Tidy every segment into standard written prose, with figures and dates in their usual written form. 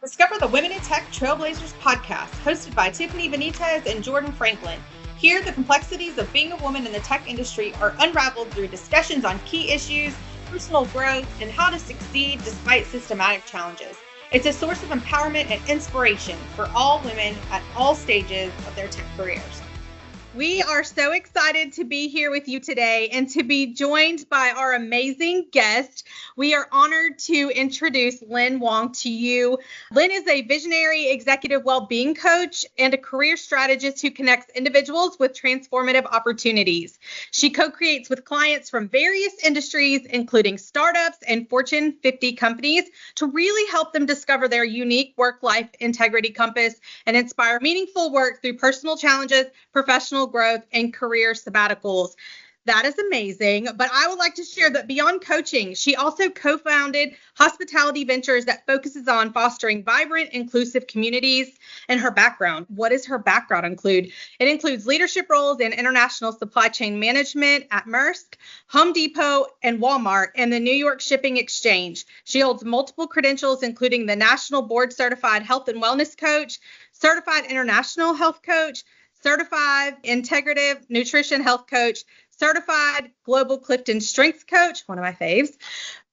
Discover the Women in Tech Trailblazers podcast, hosted by Tiffany, Benitez, and Jordan Franklin. Here, the complexities of being a woman in the tech industry are unraveled through discussions on key issues, personal growth, and how to succeed despite systematic challenges. It's a source of empowerment and inspiration for all women at all stages of their tech careers. We are so excited to be here with you today and to be joined by our amazing guest. We are honored to introduce Lynn Wong to you. Lynn is a visionary executive well-being coach and a career strategist who connects individuals with transformative opportunities. She co-creates with clients from various industries, including startups and Fortune 50 companies, to really help them discover their unique work-life integrity compass and inspire meaningful work through personal challenges, professional growth, and career sabbaticals. That is amazing. But I would like to share that beyond coaching, she also co-founded Hospitality Ventures that focuses on fostering vibrant, inclusive communities. And her background, what does her background include? It includes leadership roles in international supply chain management at Maersk, Home Depot, and Walmart, and the New York Shipping Exchange. She holds multiple credentials, including the National Board Certified Health and Wellness Coach, Certified International Health Coach, Certified Integrative Nutrition Health Coach, Certified Global Clifton Strengths Coach, one of my faves,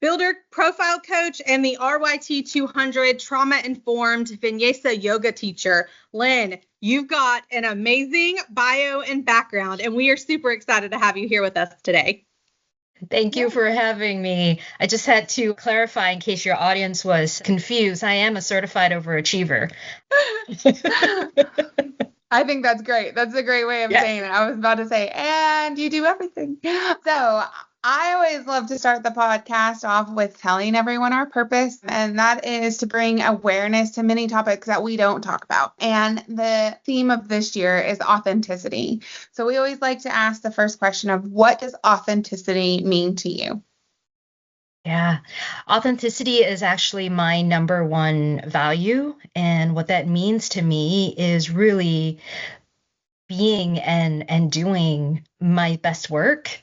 Builder Profile Coach, and the RYT 200 Trauma Informed Vinyasa Yoga Teacher. Lynn, you've got an amazing bio and background, and we are super excited to have you here with us today. Thank you for having me. I just had to clarify in case your audience was confused. I am a certified overachiever. I think that's great. That's a great way of saying it. I was about to say, and you do everything. So I always love to start the podcast off with telling everyone our purpose, and that is to bring awareness to many topics that we don't talk about. And the theme of this year is authenticity. So we always like to ask the first question of, what does authenticity mean to you? Yeah, authenticity is actually my number one value. And what that means to me is really being and doing my best work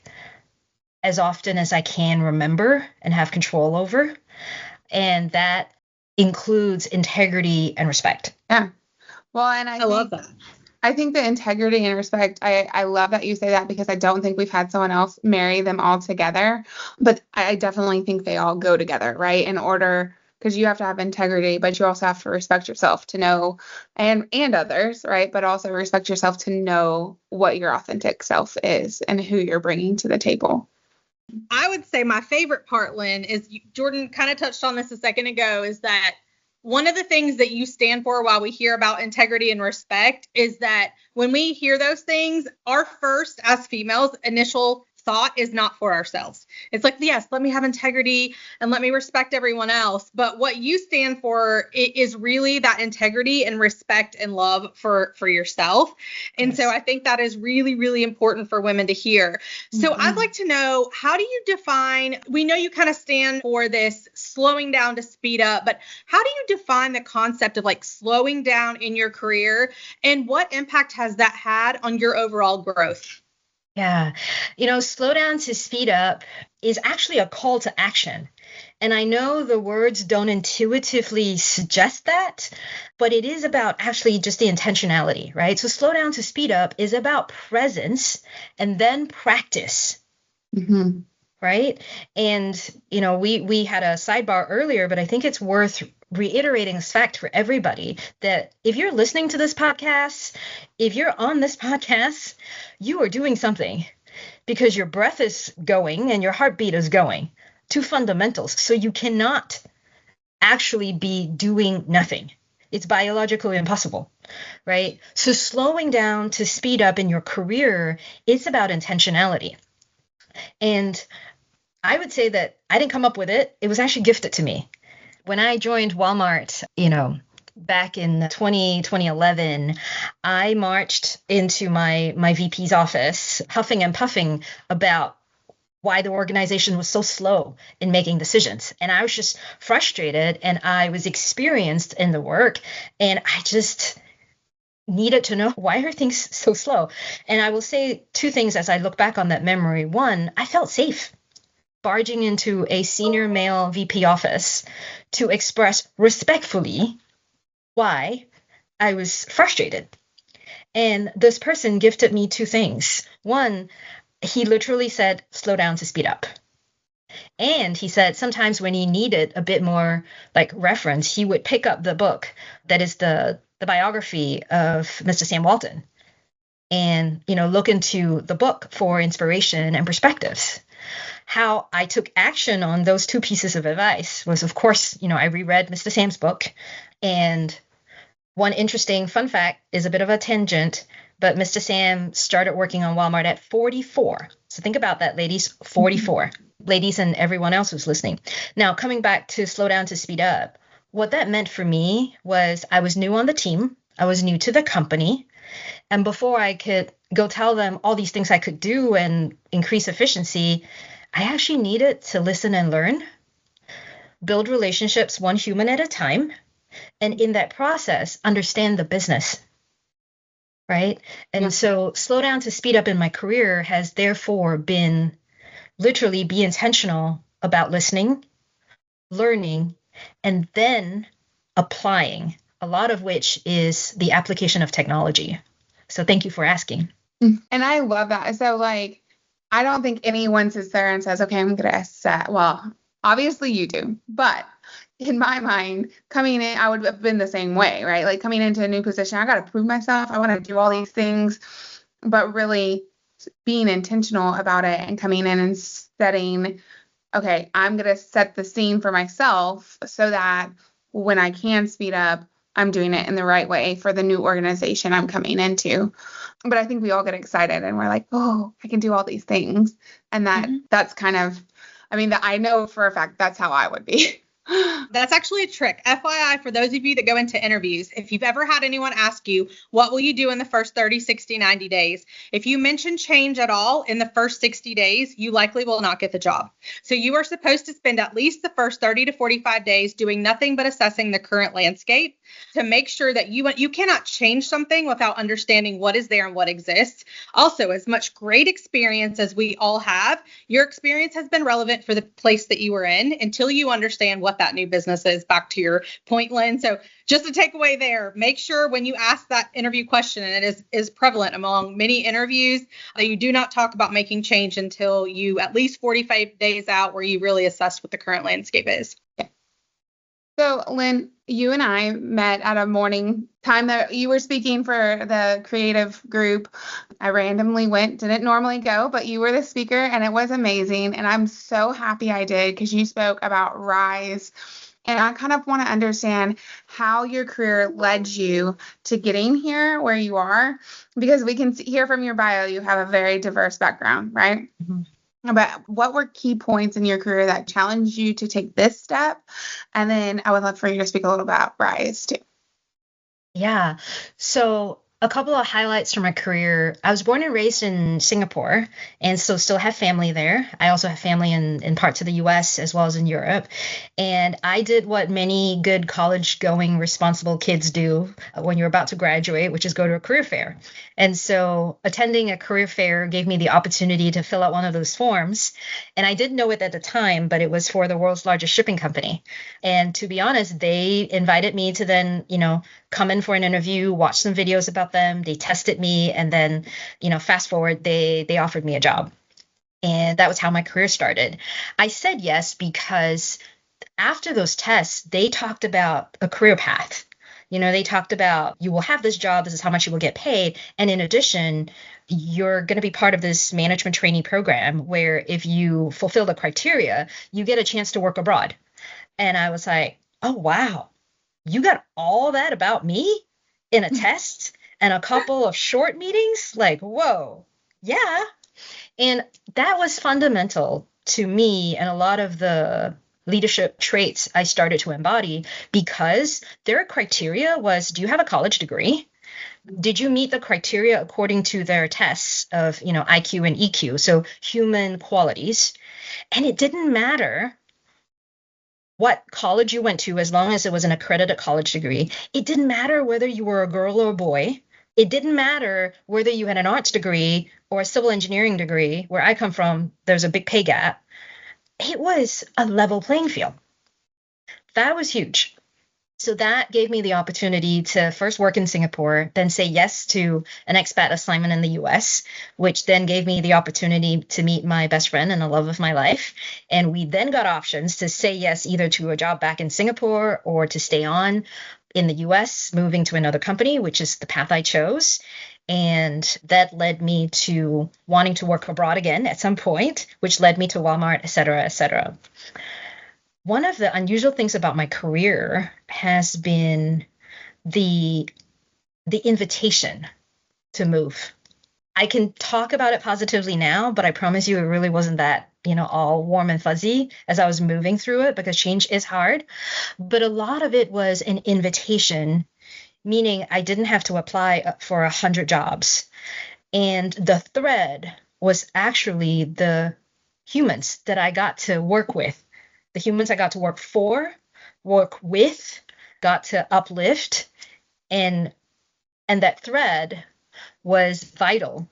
as often as I can remember and have control over. And that includes integrity and respect. Yeah. Well, and I love that. I think the integrity and respect, I love that you say that, because I don't think we've had someone else marry them all together. But I definitely think they all go together, right? In order, because you have to have integrity, but you also have to respect yourself to know, and others, right? But also respect yourself to know what your authentic self is and who you're bringing to the table. I would say my favorite part, Lynn, is Jordan kind of touched on this a second ago, is that one of the things that you stand for while we hear about integrity and respect is that when we hear those things, our first, as females, initial thought is not for ourselves. It's like, yes, let me have integrity and let me respect everyone else. But what you stand for is really that integrity and respect and love for yourself. And so I think that is really, really important for women to hear. So I'd like to know, how do you define, we know you kind of stand for this slowing down to speed up, but how do you define the concept of like slowing down in your career, and what impact has that had on your overall growth? Yeah. Slow down to speed up is actually a call to action. And I know the words don't intuitively suggest that, but it is about actually just the intentionality, right? So slow down to speed up is about presence and then practice. Mm-hmm. Right. And, we had a sidebar earlier, but I think it's worth reiterating this fact for everybody that if you're listening to this podcast, if you're on this podcast, you are doing something, because your breath is going and your heartbeat is going. Two fundamentals. So you cannot actually be doing nothing. It's biologically impossible, right? So slowing down to speed up in your career, it's about intentionality. And I would say that I didn't come up with it. It was actually gifted to me. When I joined Walmart, back in 2011, I marched into my VP's office, huffing and puffing about why the organization was so slow in making decisions. And I was just frustrated, and I was experienced in the work, and I just needed to know, why are things so slow? And I will say two things as I look back on that memory. One, I felt safe barging into a senior male VP office to express respectfully why I was frustrated. And this person gifted me two things. One, he literally said, slow down to speed up. And he said sometimes when he needed a bit more like reference, he would pick up the book that is the biography of Mr. Sam Walton and, look into the book for inspiration and perspectives. How I took action on those two pieces of advice was, of course, I reread Mr. Sam's book. And one interesting fun fact is a bit of a tangent, but Mr. Sam started working on Walmart at 44. So think about that, ladies, 44. Ladies and everyone else who's listening. Now, coming back to slow down to speed up, what that meant for me was I was new on the team. I was new to the company. And before I could go tell them all these things I could do and increase efficiency, I actually needed to listen and learn, build relationships one human at a time, and in that process, understand the business. Right? And so slow down to speed up in my career has therefore been literally be intentional about listening, learning, and then applying, a lot of which is the application of technology. So thank you for asking. And I love that. So like, I don't think anyone sits there and says, okay, I'm going to set, well, obviously you do, but in my mind, coming in, I would have been the same way, right? Like coming into a new position, I got to prove myself. I want to do all these things, but really being intentional about it and coming in and setting, okay, I'm going to set the scene for myself so that when I can speed up, I'm doing it in the right way for the new organization I'm coming into. But I think we all get excited and we're like, oh, I can do all these things. And that's kind of, I know for a fact that's how I would be. That's actually a trick. FYI, for those of you that go into interviews, if you've ever had anyone ask you, what will you do in the first 30, 60, 90 days? If you mention change at all in the first 60 days, you likely will not get the job. So you are supposed to spend at least the first 30 to 45 days doing nothing but assessing the current landscape to make sure that you cannot change something without understanding what is there and what exists. Also, as much great experience as we all have, your experience has been relevant for the place that you were in until you understand what that new business is, back to your point, Lynn. So just a takeaway there, make sure when you ask that interview question, and it is prevalent among many interviews, that you do not talk about making change until you at least 45 days out where you really assess what the current landscape is. Yeah. So Lynn, you and I met at a morning time that you were speaking for the creative group. I randomly went, didn't normally go, but you were the speaker and it was amazing. And I'm so happy I did because you spoke about Rise. And I kind of want to understand how your career led you to getting here where you are, because we can hear from your bio, you have a very diverse background, right? Mm-hmm. But what were key points in your career that challenged you to take this step? And then I would love for you to speak a little about Rise too. Yeah. So a couple of highlights from my career. I was born and raised in Singapore, and so still have family there. I also have family in parts of the US as well as in Europe. And I did what many good college-going responsible kids do when you're about to graduate, which is go to a career fair. And so attending a career fair gave me the opportunity to fill out one of those forms. And I didn't know it at the time, but it was for the world's largest shipping company. And to be honest, they invited me to then, come in for an interview, watch some videos about them. They tested me. And then, fast forward, they offered me a job. And that was how my career started. I said yes because after those tests, they talked about a career path. They talked about you will have this job. This is how much you will get paid. And in addition, you're going to be part of this management training program where if you fulfill the criteria, you get a chance to work abroad. And I was like, oh, wow, you got all that about me in a test and a couple of short meetings? Like, whoa, yeah. And that was fundamental to me and a lot of the leadership traits I started to embody, because their criteria was, do you have a college degree? Did you meet the criteria according to their tests of, IQ and EQ, so human qualities? And it didn't matter what college you went to as long as it was an accredited college degree. It didn't matter whether you were a girl or a boy. It didn't matter whether you had an arts degree or a civil engineering degree. Where I come from, there's a big pay gap. It was a level playing field. That was huge. So that gave me the opportunity to first work in Singapore, then say yes to an expat assignment in the US, which then gave me the opportunity to meet my best friend and the love of my life. And we then got options to say yes either to a job back in Singapore or to stay on in the US, moving to another company, which is the path I chose. And that led me to wanting to work abroad again at some point, which led me to Walmart, et cetera, et cetera. One of the unusual things about my career has been the invitation to move. I can talk about it positively now, but I promise you it really wasn't that, all warm and fuzzy as I was moving through it, because change is hard. But a lot of it was an invitation, meaning I didn't have to apply for 100 jobs. And the thread was actually the humans that I got to work with. The humans I got to work for, work with, got to uplift, and that thread was vital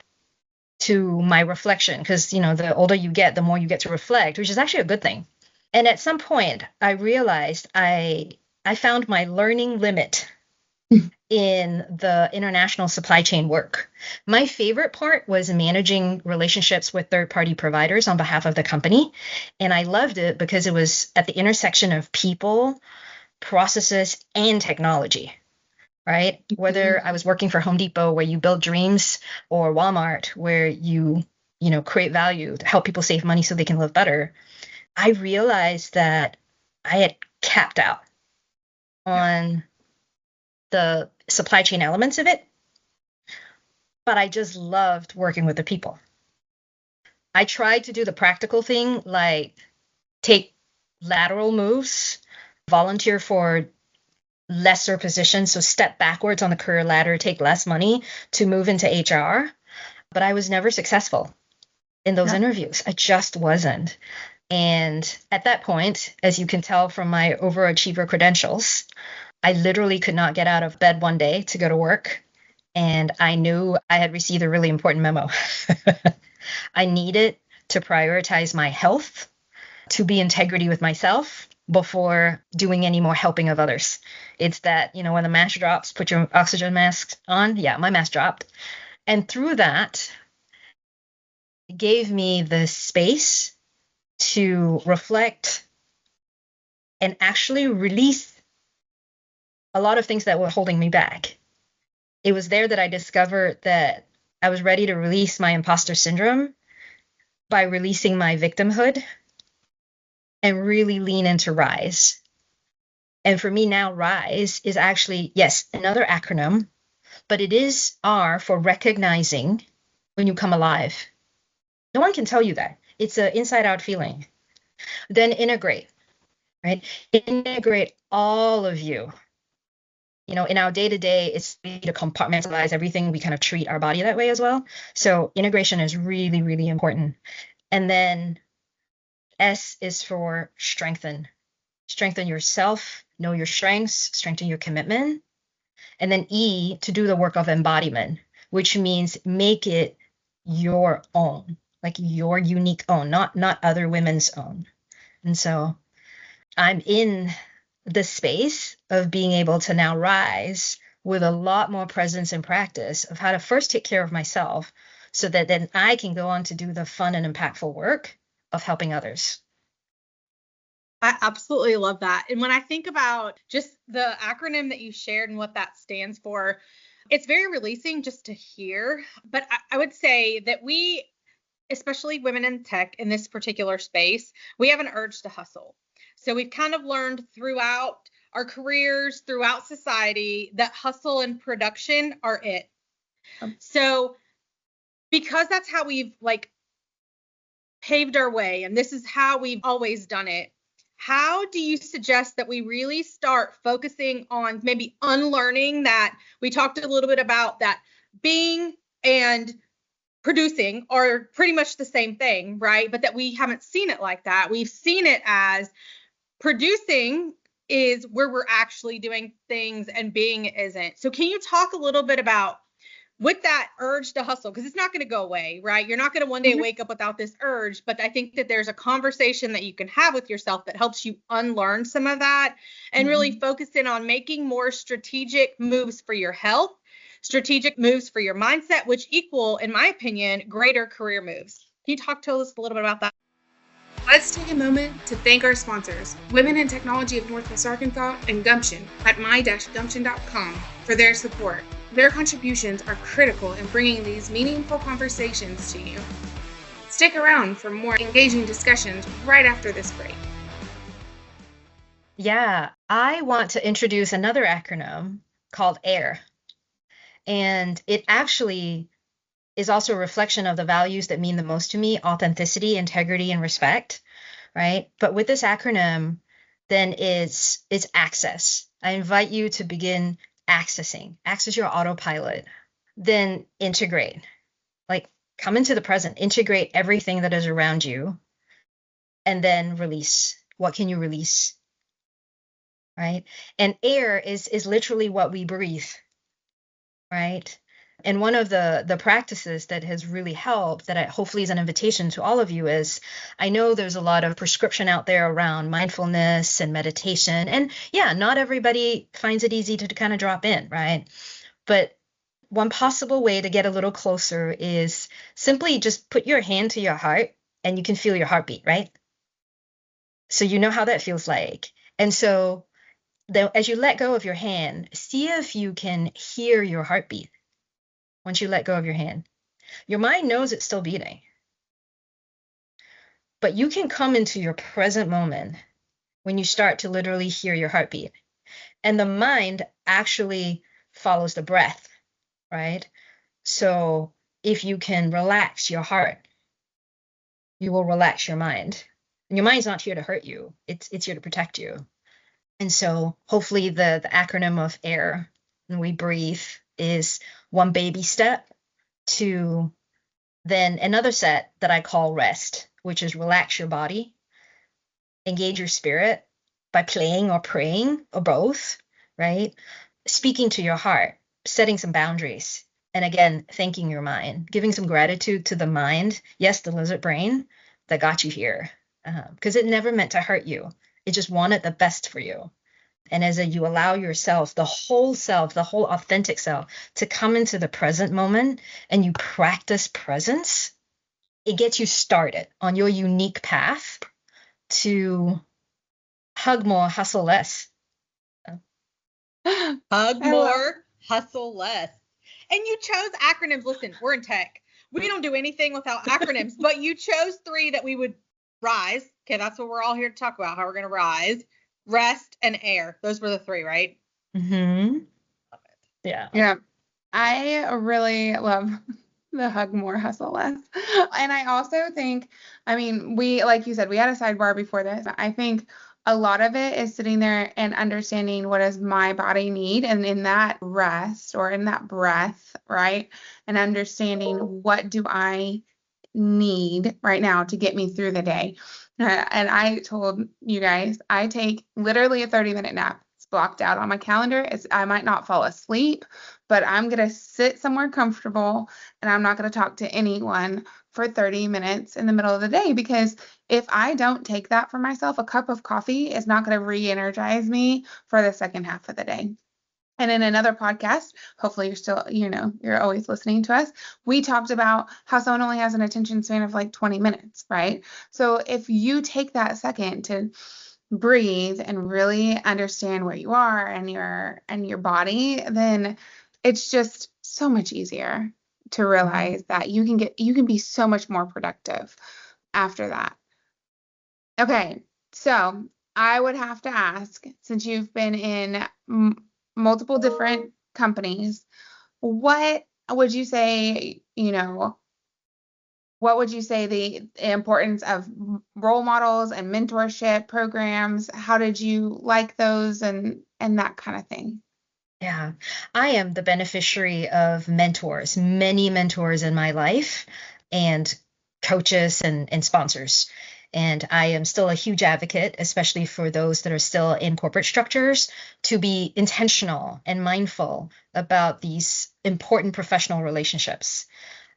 to my reflection, because the older you get, the more you get to reflect, which is actually a good thing. And at some point, I realized I found my learning limit in the international supply chain work. My favorite part was managing relationships with third-party providers on behalf of the company. And I loved it because it was at the intersection of people, processes, and technology, right? Whether I was working for Home Depot, where you build dreams, or Walmart, where you create value to help people save money so they can live better, I realized that I had capped out on the supply chain elements of it, but I just loved working with the people. I tried to do the practical thing, like take lateral moves, volunteer for lesser positions, so step backwards on the career ladder, take less money to move into HR, but I was never successful in those interviews. I just wasn't. And at that point, as you can tell from my overachiever credentials, I literally could not get out of bed one day to go to work, and I knew I had received a really important memo. I needed to prioritize my health, to be in integrity with myself before doing any more helping of others. It's that, when the mask drops, put your oxygen mask on. Yeah, my mask dropped. And through that, it gave me the space to reflect and actually release a lot of things that were holding me back. It was there that I discovered that I was ready to release my imposter syndrome by releasing my victimhood and really lean into RISE. And for me now, RISE is actually, yes, another acronym, but it is R for recognizing when you come alive. No one can tell you that. It's an inside out feeling. Then integrate, right? Integrate all of you. In our day-to-day, it's easy to compartmentalize everything. We kind of treat our body that way as well. So integration is really, really important. And then S is for strengthen. Strengthen yourself, know your strengths, strengthen your commitment. And then E, to do the work of embodiment, which means make it your own, like your unique own, not other women's own. And so I'm in the space of being able to now rise with a lot more presence and practice of how to first take care of myself, so that then I can go on to do the fun and impactful work of helping others. I absolutely love that. And when I think about just the acronym that you shared and what that stands for, it's very releasing just to hear. But I would say that we, especially women in tech in this particular space, we have an urge to hustle. So we've kind of learned throughout our careers, throughout society, that hustle and production are it. So because that's how we've paved our way, and this is how we've always done it, how do you suggest that we really start focusing on maybe unlearning that? We talked a little bit about that being and producing are pretty much the same thing, right? But that we haven't seen it like that. We've seen it as producing is where we're actually doing things and being isn't. So can you talk a little bit about with that urge to hustle, because it's not going to go away, right? You're not going to one day wake up without this urge, but I think that there's a conversation that you can have with yourself that helps you unlearn some of that and really focus in on making more strategic moves for your health, strategic moves for your mindset, which equal, in my opinion, greater career moves. Can you talk to us a little bit about that? Let's take a moment to thank our sponsors, Women in Technology of Northwest Arkansas and Gumption at my-gumption.com for their support. Their contributions are critical in bringing these meaningful conversations to you. Stick around for more engaging discussions right after this break. Yeah, I want to introduce another acronym called AIR. And it actually is also a reflection of the values that mean the most to me: authenticity, integrity, and respect, right? But with this acronym, then it's access. I invite you to begin access your autopilot, then integrate, like come into the present, integrate everything that is around you, and then release. What can you release, right? And air is literally what we breathe, right? And one of the practices that has really helped, that hopefully is an invitation to all of you, is I know there's a lot of prescription out there around mindfulness and meditation. And yeah, not everybody finds it easy to kind of drop in, right? But one possible way to get a little closer is simply just put your hand to your heart and you can feel your heartbeat, right? So you know how that feels like. And so as you let go of your hand, see if you can hear your heartbeat. Once you let go of your hand, your mind knows it's still beating, but you can come into your present moment when you start to literally hear your heartbeat. And the mind actually follows the breath, right? So if you can relax your heart, you will relax your mind. And your mind's not here to hurt you. It's here to protect you. And so hopefully the acronym of AIR, and we breathe, is one baby step to then another set that I call rest, which is relax your body, engage your spirit by playing or praying or both, right? Speaking to your heart, setting some boundaries, and again, thanking your mind, giving some gratitude to the mind. Yes, the lizard brain that got you here, because it never meant to hurt you. It just wanted the best for you. And as you allow yourself, the whole authentic self, to come into the present moment and you practice presence, it gets you started on your unique path to hug more, hustle less. Hug more, hustle less. And you chose acronyms. Listen, we're in tech. We don't do anything without acronyms, but you chose 3 that we would rise. Okay, that's what we're all here to talk about, how we're going to rise. Rest and air. Those were the 3, right? Mm-hmm. Love it. Yeah. Yeah. I really love the hug more, hustle less. And I also think, I mean, like you said, we had a sidebar before this. I think a lot of it is sitting there and understanding what does my body need, and in that rest or in that breath, right? And understanding what do I need right now to get me through the day. And I told you guys, I take literally a 30-minute nap. It's blocked out on my calendar. I might not fall asleep, but I'm going to sit somewhere comfortable and I'm not going to talk to anyone for 30 minutes in the middle of the day, because if I don't take that for myself, a cup of coffee is not going to re-energize me for the second half of the day. And in another podcast, hopefully you're still, you're always listening to us, we talked about how someone only has an attention span of like 20 minutes, right? So if you take that second to breathe and really understand where you are and your body, then it's just so much easier to realize that you can be so much more productive after that. Okay, so I would have to ask, since you've been in multiple different companies, what would you say, what would you say the importance of role models and mentorship programs? How did you like those and that kind of thing? Yeah, I am the beneficiary of mentors, many mentors in my life, and coaches and sponsors. And I am still a huge advocate, especially for those that are still in corporate structures, to be intentional and mindful about these important professional relationships.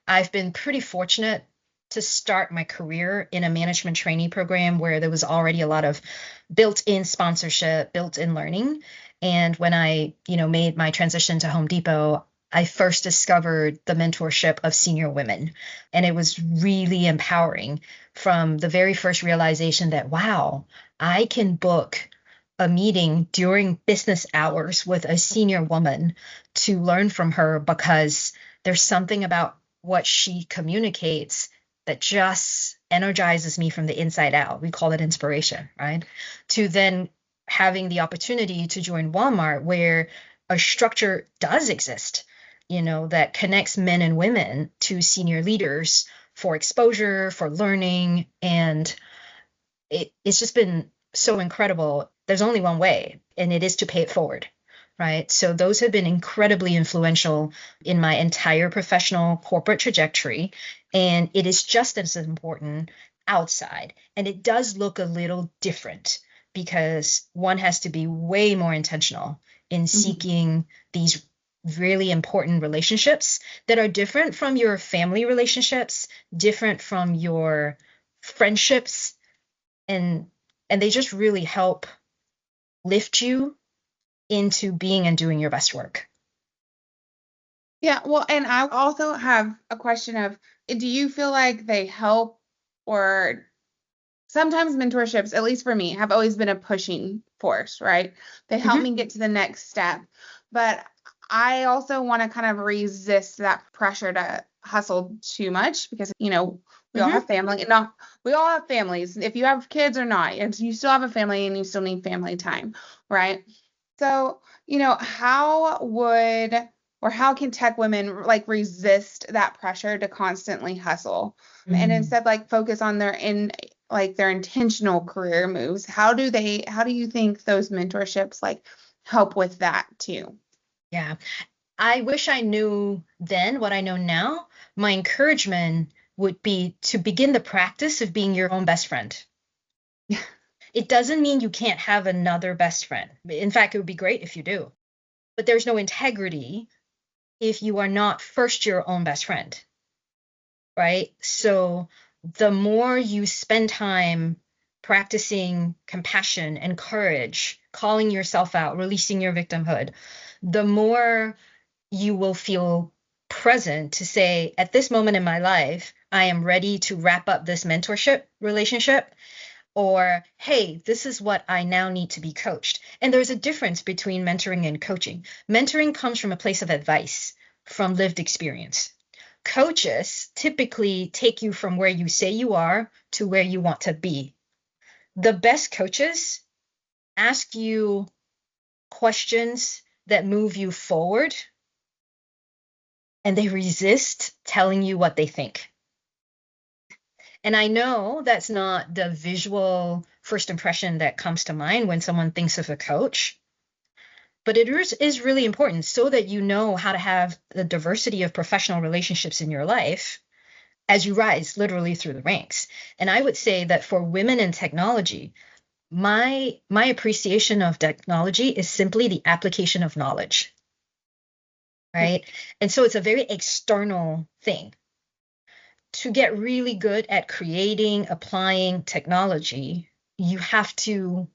I've been pretty fortunate to start my career in a management trainee program where there was already a lot of built-in sponsorship, built-in learning. And when I, made my transition to Home Depot, I first discovered the mentorship of senior women. And it was really empowering from the very first realization that, wow, I can book a meeting during business hours with a senior woman to learn from her, because there's something about what she communicates that just energizes me from the inside out. We call it inspiration, right? To then having the opportunity to join Walmart, where a structure does exist, that connects men and women to senior leaders for exposure, for learning. And it's just been so incredible. There's only one way, and it is to pay it forward, right? So those have been incredibly influential in my entire professional corporate trajectory. And it is just as important outside. And it does look a little different because one has to be way more intentional in seeking these really important relationships that are different from your family relationships, different from your friendships, and they just really help lift you into being and doing your best work. Yeah, well, and I also have a question of, do you feel like they help, or sometimes mentorships, at least for me, have always been a pushing force, right? They help me get to the next step. But I also want to kind of resist that pressure to hustle too much, because, we all have family. We all have families. If you have kids or not, and you still have a family and you still need family time, right? So, how can tech women resist that pressure to constantly hustle and instead focus on their intentional career moves? How do you think those mentorships help with that too? Yeah. I wish I knew then what I know now. My encouragement would be to begin the practice of being your own best friend. Yeah. It doesn't mean you can't have another best friend. In fact, it would be great if you do. But there's no integrity if you are not first your own best friend, right? So the more you spend time practicing compassion and courage, calling yourself out, releasing your victimhood, the more you will feel present to say, at this moment in my life, I am ready to wrap up this mentorship relationship, or, hey, this is what I now need to be coached. And there's a difference between mentoring and coaching. Mentoring comes from a place of advice, from lived experience. Coaches typically take you from where you say you are to where you want to be. The best coaches ask you questions that move you forward, and they resist telling you what they think. And I know that's not the visual first impression that comes to mind when someone thinks of a coach, but it is really important so that you know how to have the diversity of professional relationships in your life as you rise literally through the ranks. And I would say that for women in technology, my appreciation of technology is simply the application of knowledge, right? And so it's a very external thing. To get really good at creating, applying technology, you have to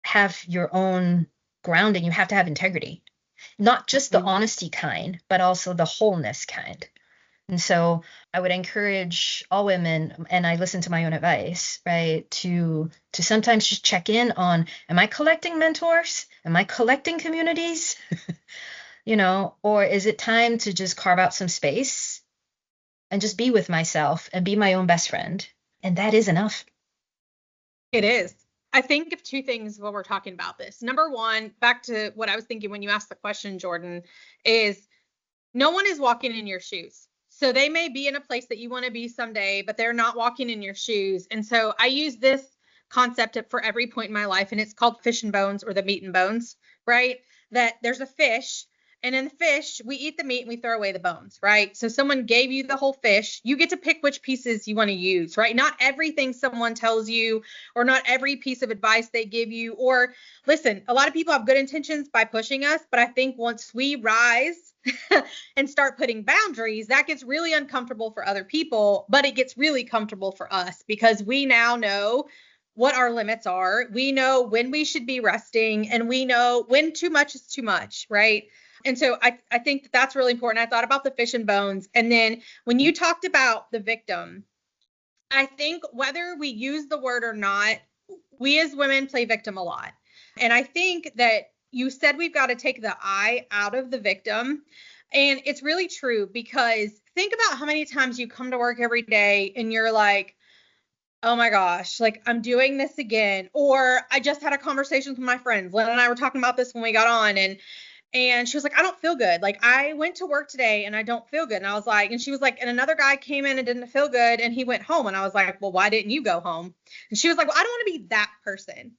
have your own grounding. You have to have integrity, not just the honesty kind, but also the wholeness kind. And so I would encourage all women, and I listen to my own advice, right, to sometimes just check in on, am I collecting mentors? Am I collecting communities? Or is it time to just carve out some space and just be with myself and be my own best friend? And that is enough. It is. I think of two things while we're talking about this. Number one, back to what I was thinking when you asked the question, Jordan, is no one is walking in your shoes. So they may be in a place that you want to be someday, but they're not walking in your shoes. And so I use this concept for every point in my life, and it's called fish and bones, or the meat and bones, right? That there's a fish And in the fish, we eat the meat and we throw away the bones, right? So someone gave you the whole fish. You get to pick which pieces you want to use, right? Not everything someone tells you, or not every piece of advice they give you. Or listen, a lot of people have good intentions by pushing us, but I think once we rise and start putting boundaries, that gets really uncomfortable for other people, but it gets really comfortable for us because we now know what our limits are. We know when we should be resting, and we know when too much is too much, right? And so I think that that's really important. I thought about the fish and bones. And then when you talked about the victim, I think whether we use the word or not, we as women play victim a lot. And I think that you said we've got to take the I out of the victim. And it's really true, because think about how many times you come to work every day and you're like, oh my gosh, like I'm doing this again. Or I just had a conversation with my friends. Lynn and I were talking about this when we got on, and she was like, I don't feel good. Like I went to work today and I don't feel good. And I was like, and she was like, and another guy came in and didn't feel good and he went home. And I was like, well, why didn't you go home? And she was like, well, I don't want to be that person.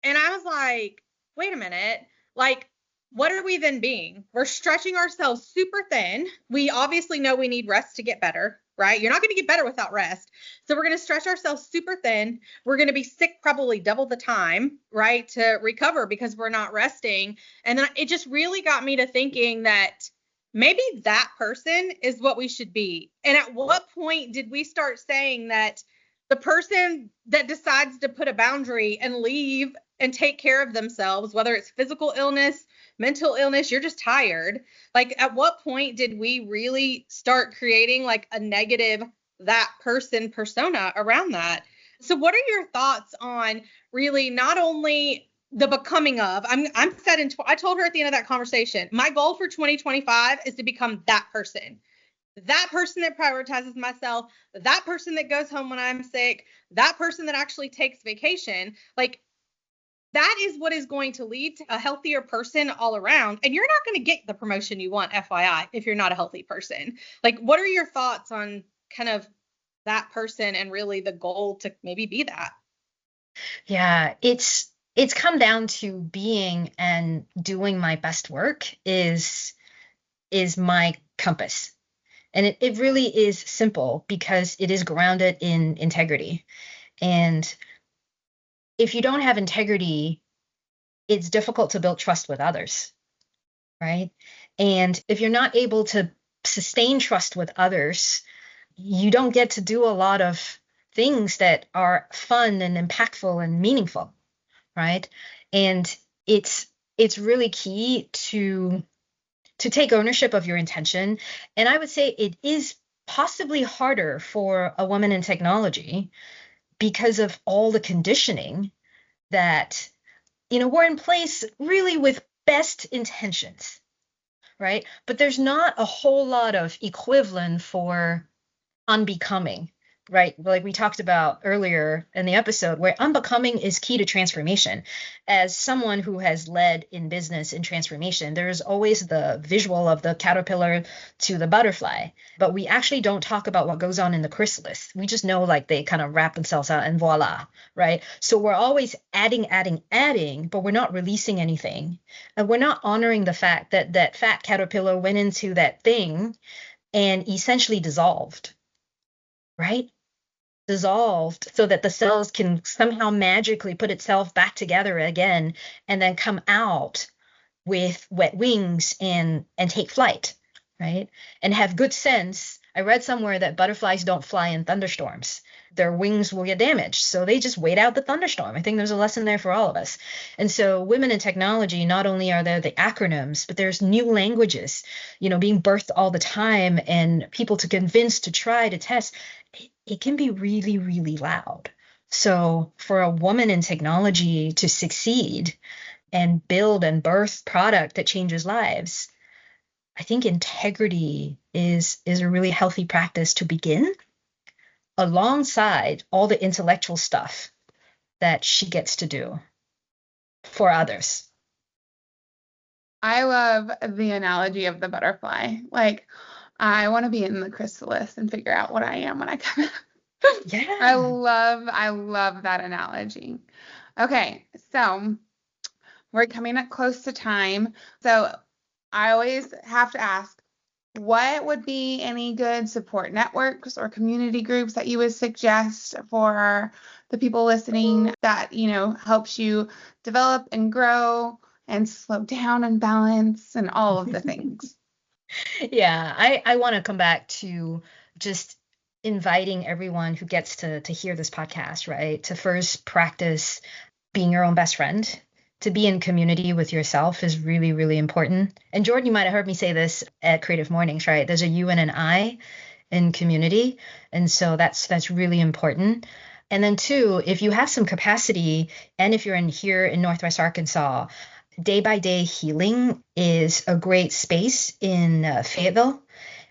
And I was like, wait a minute, like, what are we then being? We're stretching ourselves super thin. We obviously know we need rest to get better, right? You're not going to get better without rest. So we're going to stretch ourselves super thin. We're going to be sick probably double the time, right, to recover because we're not resting. And then it just really got me to thinking that maybe that person is what we should be. And at what point did we start saying that the person that decides to put a boundary and leave and take care of themselves, whether it's physical illness, mental illness, you're just tired. Like at what point did we really start creating like a negative that person persona around that? So what are your thoughts on really not only the becoming of, I'm set in, I told her at the end of that conversation, my goal for 2025 is to become that person that prioritizes myself, that person that goes home when I'm sick, that person that actually takes vacation. Like that is what is going to lead to a healthier person all around. And you're not going to get the promotion you want, FYI, if you're not a healthy person. Like, what are your thoughts on kind of that person and really the goal to maybe be that? Yeah, it's come down to being and doing my best work is my compass. And it really is simple because it is grounded in integrity. And if you don't have integrity, it's difficult to build trust with others, right? And if you're not able to sustain trust with others, you don't get to do a lot of things that are fun and impactful and meaningful, right? And it's really key to take ownership of your intention. And I would say it is possibly harder for a woman in technology because of all the conditioning that, we're in place really with best intentions, right? But there's not a whole lot of equivalent for unbecoming, right? Like we talked about earlier in the episode, where unbecoming is key to transformation. As someone who has led in business in transformation, there's always the visual of the caterpillar to the butterfly, but we actually don't talk about what goes on in the chrysalis. We just know like they kind of wrap themselves out and voila, right? So we're always adding, but we're not releasing anything. And we're not honoring the fact that that fat caterpillar went into that thing and essentially dissolved. Right? Dissolved so that the cells can somehow magically put itself back together again and then come out with wet wings and take flight, right? And have good sense. I read somewhere that butterflies don't fly in thunderstorms. Their wings will get damaged. So they just wait out the thunderstorm. I think there's a lesson there for all of us. And so women in technology, not only are there the acronyms, but there's new languages, being birthed all the time and people to convince, to try, to test. It can be really, really loud. So for a woman in technology to succeed and build and birth product that changes lives, I think integrity is a really healthy practice to begin, alongside all the intellectual stuff that she gets to do for others. I love the analogy of the butterfly. Like, I want to be in the chrysalis and figure out what I am when I come out. Yeah. I love that analogy. Okay, so we're coming up close to time. So I always have to ask, what would be any good support networks or community groups that you would suggest for the people listening that, helps you develop and grow and slow down and balance and all of the things? Yeah, I want to come back to just inviting everyone who gets to hear this podcast, right? To first practice being your own best friend. To be in community with yourself is really, really important. And Jordan, you might have heard me say this at Creative Mornings, right? There's a you and an I in community. And so that's really important. And then two, if you have some capacity, and if you're here in Northwest Arkansas, Day by Day Healing is a great space in Fayetteville,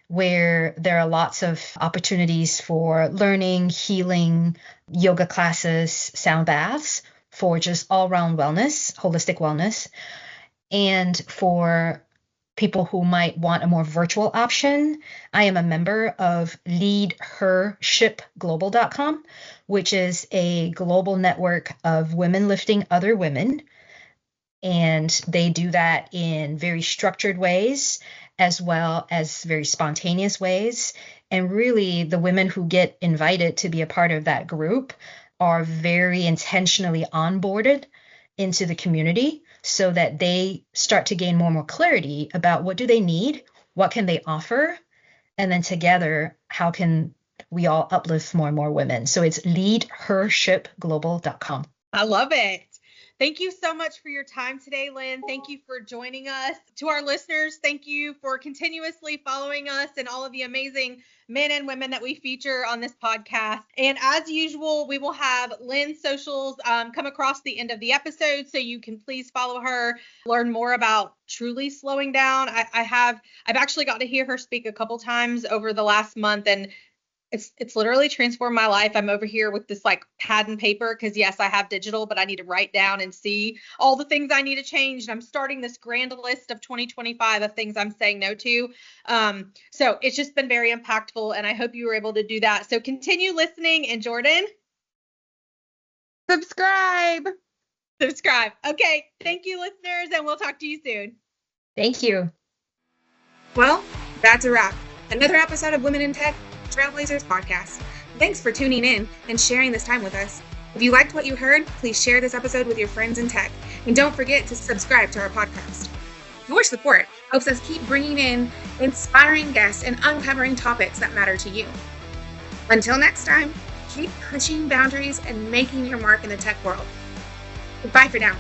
where there are lots of opportunities for learning, healing, yoga classes, sound baths, for just all-round wellness, holistic wellness. And for people who might want a more virtual option, I am a member of leadhershipglobal.com, which is a global network of women lifting other women. And they do that in very structured ways, as well as very spontaneous ways. And really, the women who get invited to be a part of that group are very intentionally onboarded into the community so that they start to gain more and more clarity about what do they need, what can they offer, and then together, how can we all uplift more and more women. So it's leadhershipglobal.com. I love it. Thank you so much for your time today, Lynn. Thank you for joining us. To our listeners, thank you for continuously following us and all of the amazing men and women that we feature on this podcast. And as usual, we will have Lynn's socials come across the end of the episode, so you can please follow her, learn more about truly slowing down. I've actually got to hear her speak a couple times over the last month, and it's literally transformed my life. I'm over here with this like pad and paper because yes, I have digital, but I need to write down and see all the things I need to change. And I'm starting this grand list of 2025 of things I'm saying no to. So it's just been very impactful, and I hope you were able to do that. So continue listening. And Jordan, subscribe. Okay. Thank you, listeners, and we'll talk to you soon. Thank you. Well, that's a wrap. Another episode of Women in Tech Trailblazers podcast. Thanks for tuning in and sharing this time with us. If you liked what you heard, please share this episode with your friends in tech. And don't forget to subscribe to our podcast. Your support helps us keep bringing in inspiring guests and uncovering topics that matter to you. Until next time, keep pushing boundaries and making your mark in the tech world. Goodbye for now.